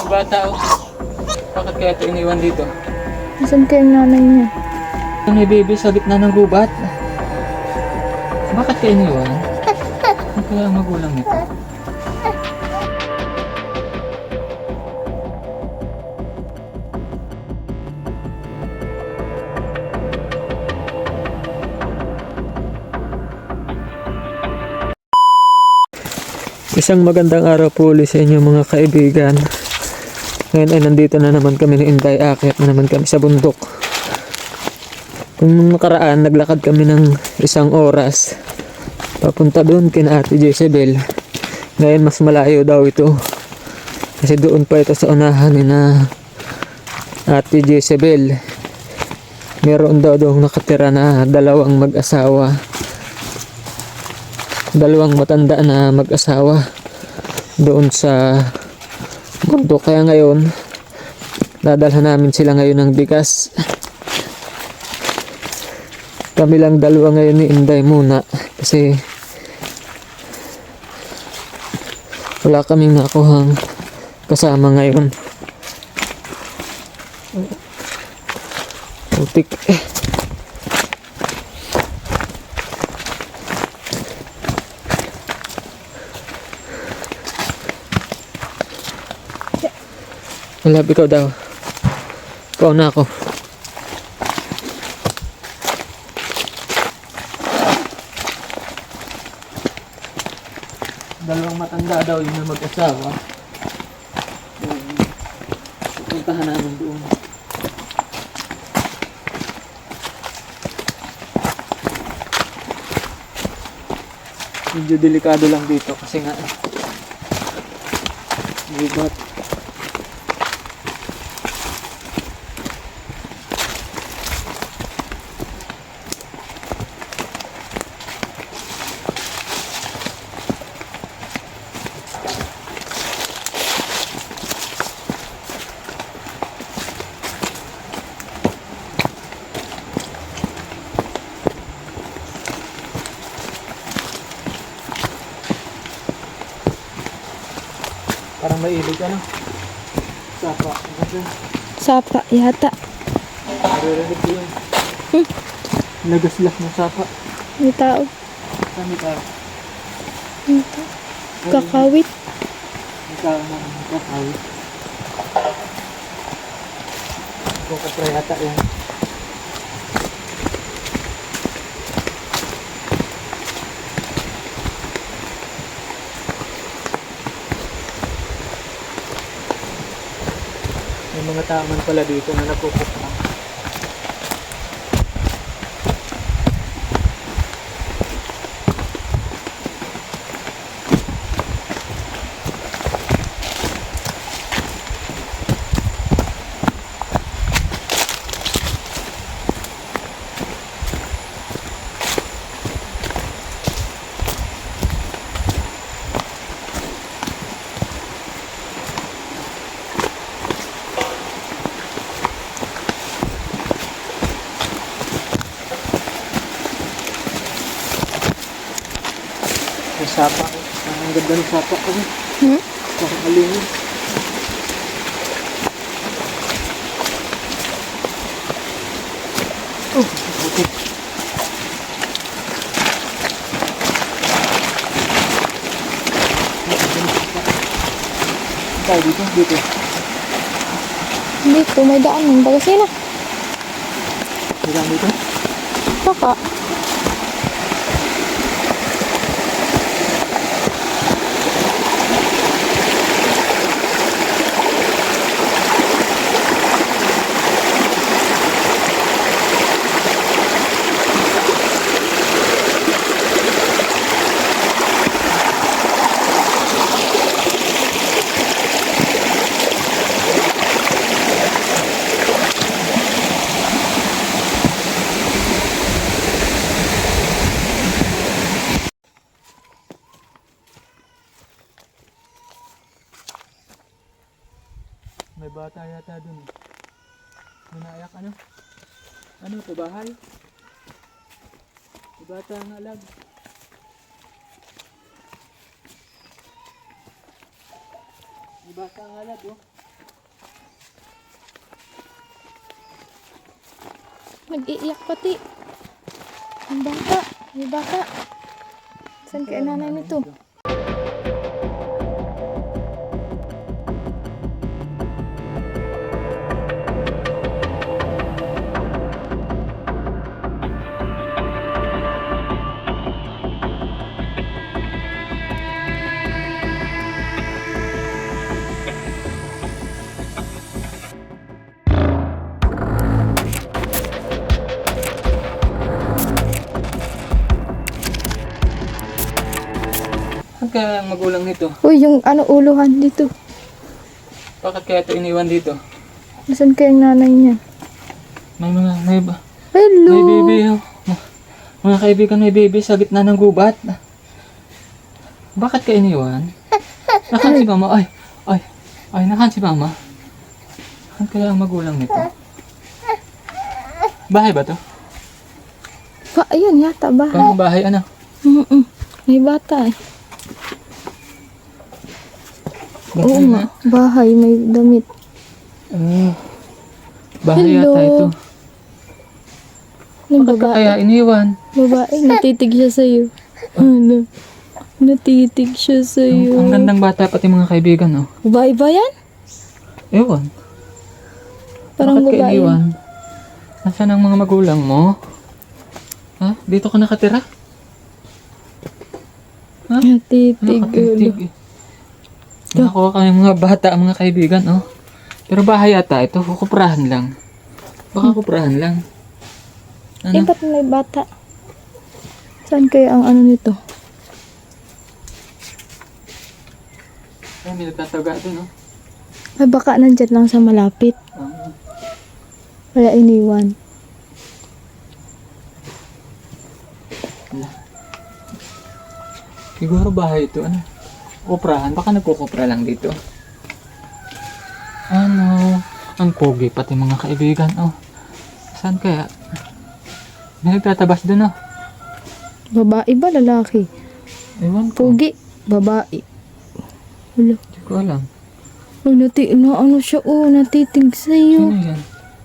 bata oh. Bakit kaya ito iniwan dito? Nasaan kayo yung nanay niya? May baby sa gitna ng gubat. Bakit kaya iniwan? Ano kaya ang magulang nito? Isang magandang araw po ulit sa inyo mga kaibigan. Ngayon ay nandito na naman kami ni Inday. Aakyat na naman kami sa bundok. Kung nakaraan naglakad kami ng 1 oras papunta doon kina Ate Jezebel. Ngayon mas malayo daw ito. Kasi doon pa ito sa unahan ni na Ate Jezebel. Meron daw doon nakatira na 2 mag-asawa. 2 matanda na mag-asawa doon sa bundok. Kaya ngayon dadalhan namin sila ngayon ng bigas. Kami lang 2 ngayon ni Inday muna kasi wala kaming nakuhang kasama ngayon. Putik Wala, ikaw daw. Ikaw na ako. Dalawang matanda daw yung na mag-asawa. Pupuntahan namin doon. Medyo delikado lang dito kasi nga gubat. Parang mailig ano? Sapa. Sapa yata. Naririnig ko yun. Nagaslas ng sapa. May tao. Saan may tao? Ito. Kakawit. May tao na kakawit. Kukapra yata yan. May mga taman pala dito na nagkukupra. May sapa ko. Ang ganda ng sapa ko. Parang alingin. Oh, okay. Tayo dito, dito. Dito, may daan ng bagasina. Hanggang dito. Baka. May bata yata dun. Manayak ano? Ano to, bahay? May bata nga alag. May bata nga alag oh. Nag-iiyak pati. Ang bata. May bata. Saan kaya nanay nito? Saan kaya ang magulang nito? Uy, yung uluhan dito. Bakit kaya ito iniwan dito? Nasaan kaya yung nanay niya? May Hello! baby. Oh. Mga kaibigan, may baby sa gitna ng gubat. Bakit ka iniwan? Nakan si mama. Ay, nakan si mama. Saan kaya ang magulang nito? Bahay ba to? Ayan yata, bahay. Parang bahay, ano? May bata eh. Oo Bahay nga, bahay, may damit. Bahay Hello. yata ito. Ng Bakit ka babae. kaya iniwan? Babae, natitig siya sa'yo. Ano? Natitig siya sa'yo. Ang gandang bata pati mga kaibigan, oh. Babae ba yan? Ewan. Parang Bakit ka babae. iniwan? Nasaan ang mga magulang mo? Ha? Dito ka nakatira? Ha? Natitig. Nakatitig. Nakakuha kami mga bata, mga kaibigan, oh. Pero bahay yata ito, kukuprahan lang. Baka kuprahan lang. Eh, Ano? ba't may bata? Saan kaya ang ano nito? Ay, may nagtataga dun, oh. Ay, baka nandyan lang sa malapit. Kaya iniwan. Siguro bahay ito, ano? Kuprahan, baka nagkukupra lang dito. Ano? Ang pogi, pati mga kaibigan, oh. Saan kaya? May nagtatabas dun, oh. Babae ba, lalaki? Ewan ko. Pugi, babae. Wala. Hindi ko alam. Oh, ano siya, natitig sa'yo. Sino yan?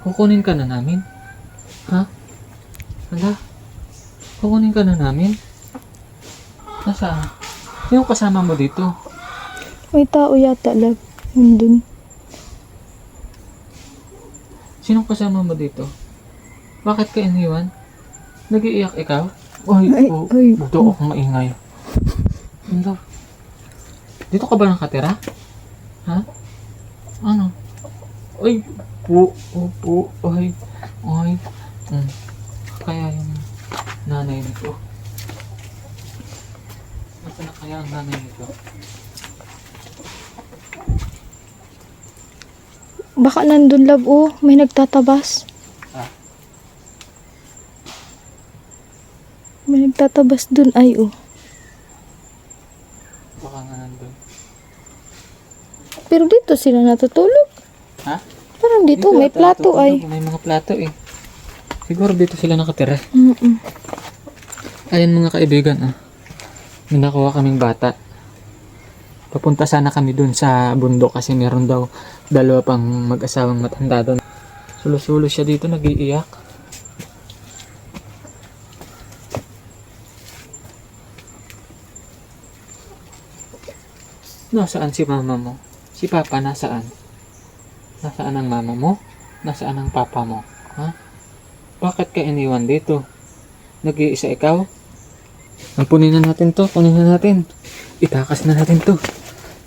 Kukunin ka na namin? Ha? Hala? Kukunin ka na namin? Nasaan? Yung kasama mo dito? May tao yata, love. Nandun. Sinong kasama mo dito? Bakit ka iniwan? Nag-iiyak ikaw? Ay, Ay. buto akong maingay. Ano? Dito ka ba nakatira? Ha? Ano? Ay, po, ay. Kaya yung nanay nito. Nasaan na kaya ang nanay nito? Baka nandun, love, may nagtatabas. Ah. May nagtatabas dun, ay, Baka nga nandun. Pero dito sila natutulog. Ha? Parang dito, may ata plato, natutulog. ay. May mga plato eh. Siguro dito sila nakatira. Ayan mga kaibigan, may nakuha kaming bata. Papunta sana kami dun sa bundok kasi meron daw dalawa pang mag-asawang matanda doon. Sulo-sulo siya dito, nag-iiyak. Nasaan si mama mo? Si papa nasaan? Nasaan ang mama mo? Nasaan ang papa mo? Ha? Bakit ka iniwan dito? Nag-iisa ikaw? Ampunin na natin to, kunin na natin. Itakas na natin to.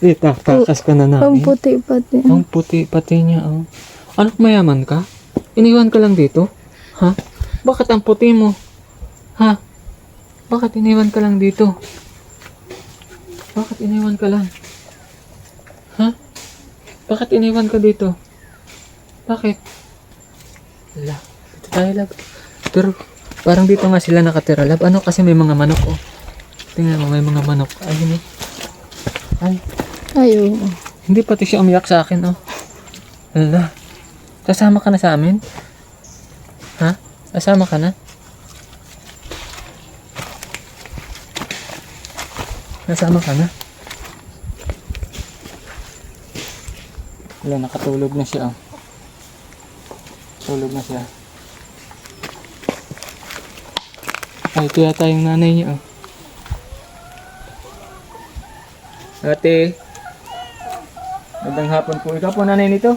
Itakas ka na Ang namin. puti pati. Ang puti pati niya, oh. Anak, mayaman ka? Iniwan ka lang dito? Ha? Bakit ang puti mo? Ha? Bakit iniwan ka lang dito? Bakit iniwan ka lang? Ha? Bakit iniwan ka dito? Bakit? Wala. Dito tayo, lab. Pero, parang dito nga sila nakatira, lab. Ano kasi may mga manok, oh. Tingnan mo, may mga manok. Ayun, eh. Ay. Ay, Hindi pati siya umiyak sa akin, oh. Wala. Kasama ka na sa amin? Ha? Kasama ka na? Kasama ka na? Wala, nakatulog na siya, oh. Tulog na siya. Ay, ito yata yung nanay niya, oh. Ate. Magandang hapon po. Ikaw po nanay nito?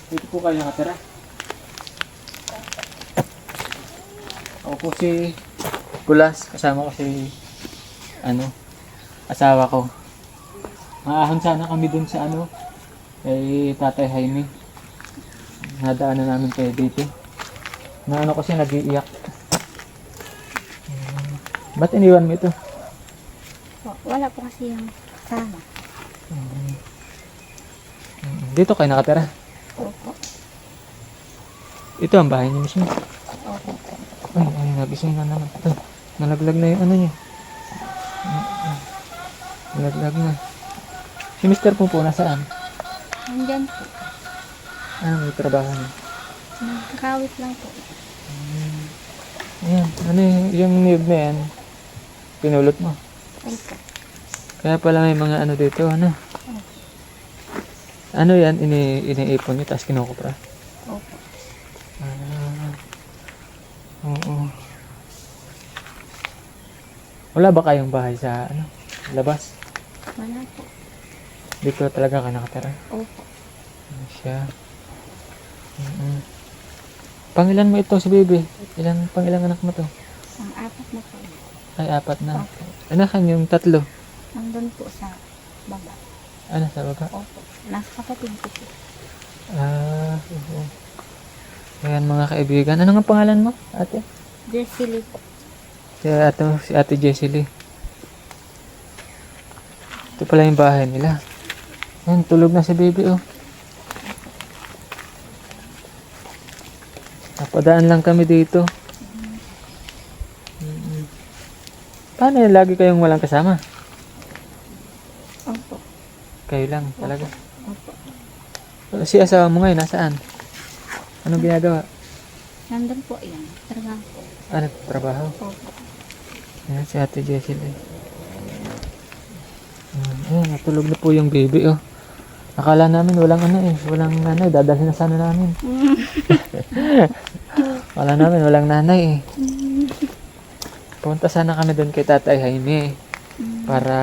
Dito po kayo nakatira. Ako po si Kulas. Kasama ko si asawa ko. Maahon sana kami dun sa kay Tatay Jaime. Nadaanan namin kayo dito. Na kasi nag-iiyak. Ba't iniwan mo ito? Wala po kasi yung kasama. Dito kayo nakatira. Opo. Ito ang bahay niyo mismo. Opo. Ay, nagising na naman. Ito, nalaglag na yung niya. Nalaglag na. Si Mr. po nasaan? Nandyan po. May trabaho niya. Nagkakawit lang po. Ayan, yung niyog na yan, pinulot mo. Opo. Kaya pala may mga dito, Ano yan, iniipon nyo, tapos kinukupra? Opo. Oo. Wala ba kayong bahay sa, labas? Wala po. Dito talaga ka nakatira? Opo. Ano siya? Pangilan mo ito si baby? Pangilang anak mo to? Ang apat na po. Ay, 4 na. Opo. Anakan yung 3. Nandun po sa baba. Sa baba? Opo. Nasa kapatid ko po. Oo. Ayan mga kaibigan. Ano nga pangalan mo, ate? Jessie Lee po. Si ate Jessie Lee. Ito pala yung bahay nila. Ayan, tulog na si baby, oh. Napadaan lang kami dito. Paano yun? Lagi kayong walang kasama? Opo. Kayo lang talaga. Opo. Si asawa mo ngayon, nasaan? Anong ginagawa? Nandun po yan. Trabaho po. Trabaho? Opo. Ayan, si ate Jessie Lee. Ayan, natulog na po yung baby, oh. Akala namin walang walang nanay. Dadalhin na sana namin. Akala namin walang nanay, Punta sana kami doon kay Tatay Jaime para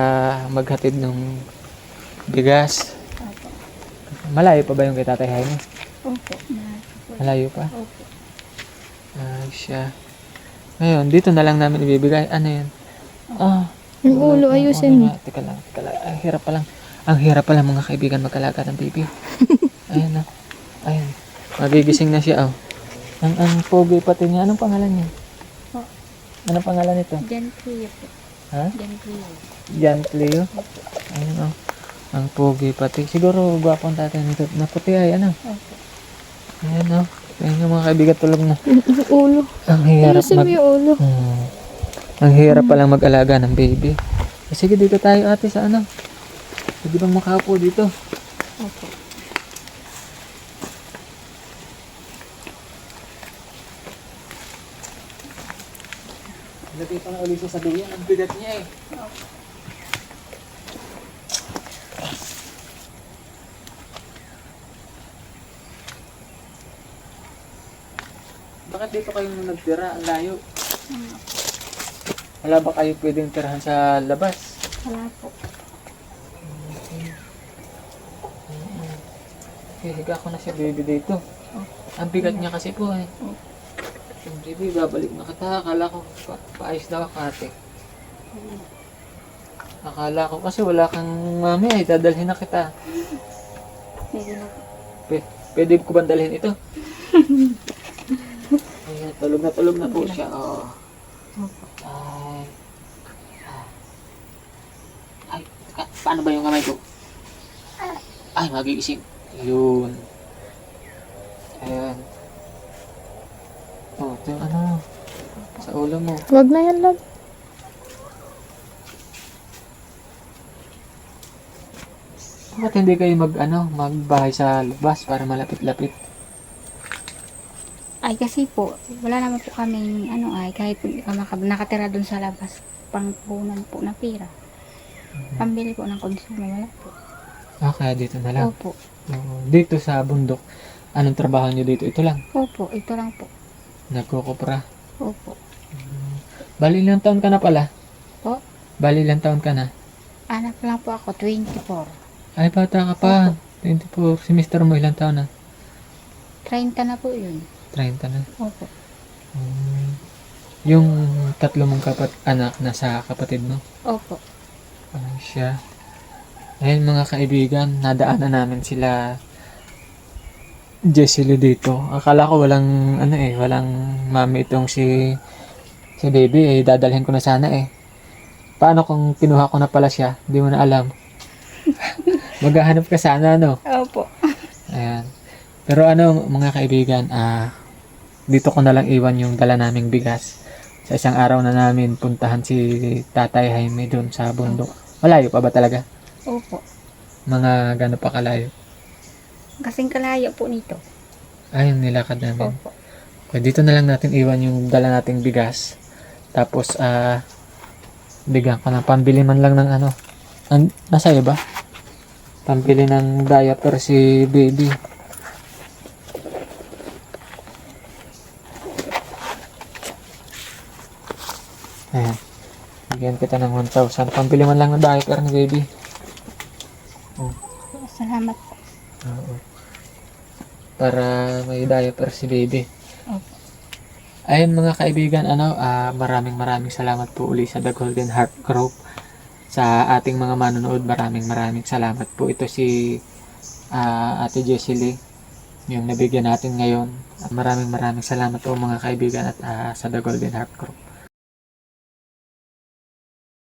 maghatid ng bigas. Opo. Malayo pa ba yung kay Tatay Jaime? Opo. Malayo pa? Opo. Siya. Ngayon, dito na lang namin ibibigay. Ano yan? Yung ulo ayusin mo. Teka lang. Ang hirap pa lang. Ang hirap pala mga kaibigan magkalaga ng baby. Ayan na. Ayan. Magigising na siya, Ang pogi pati niya. Anong pangalan niya? Anong pangalan nito? Jan Cleo po. Ha? Jan Cleo. Jan Cleo? Ayun, Ang pogi pati. Siguro gwapo ang tatay nito. Naputi ay, Opo. Ayan, Ayan yung mga kaibigan tulog na. Ulo. Ang hirap Ayusin mo yung ulo. Ang hirap palang mag-alaga ng baby. Sige, dito tayo ate sa Pwede bang makaupo dito? Opo. Lagay pa na ulit sa duyan. Ang bigat niya Bakit dito kayo nagtira? Ang layo. Wala ba kayo pwedeng tirahan sa labas? Wala po. Hihiga ko na si baby dito. Ang bigat niya kasi po Yung baby, babalik na kita. Akala ko paayos daw ako ate. Akala ko kasi wala kang mami dadalhin na kita. Pwede na po. Pwede ko ba dalhin ito? Ayan, tulog na po siya. Ay, paano ba yung kamay ko? Ay, magigising. Yun. Ayan. Ito yung sa ulo mo. Wag na yan lang. Bakit hindi kayo magbahay sa labas para malapit-lapit? Ay kasi po, wala naman po kaming kahit nakatira dun sa labas, pangpunan po na pira. Pambili po ng konsumo, wala po. Ah, kaya dito na lang. Opo. Oo. Dito sa bundok, anong trabaho nyo dito? Ito lang. Opo, ito lang po. Nagkukupra. Opo. Bali ilang taon ka na pala? Po, Bali ilang taon ka na? anak lang po ako, 24. Ay, bata ka pa. 24. Semester mo ilang taon na? 30 na po yun. 30 na. Opo. Yung tatlo mong anak nasa kapatid mo? Opo. Ay, siya. Ayun mga kaibigan, nadaanan namin sila Jessie Lou dito. Akala ko walang walang mami itong si baby dadalhin ko na sana eh. Paano kung kinuha ko na pala siya? Hindi mo na alam. Maghahanap ka sana Opo. Ayan. Pero mga kaibigan, dito ko na lang iwan yung dala naming bigas. Sa isang araw na namin puntahan si Tatay Jaime doon sa bundok. Malayo pa ba talaga? Opo. Mga gano'n pa kalayo? Kasing kalayo po nito. Ayun, nilakad namin. Opo. Okay, dito na lang natin iwan yung dala nating bigas. Tapos, bigyan ko ng pambili man lang ng nasa iyo ba? Pambili ng diaper si baby. Ayan. Bigyan kita ng 1,000. Pambili man lang ng diaper ni baby. Salamat po. Oo. Para may diaper si baby. Opo. Ayun mga kaibigan, maraming salamat po uli sa The Golden Heart Group. Sa ating mga manonood, maraming salamat po. Ito si Ate Jessie Lee, yung nabigyan natin ngayon. Maraming salamat po mga kaibigan at sa The Golden Heart Group.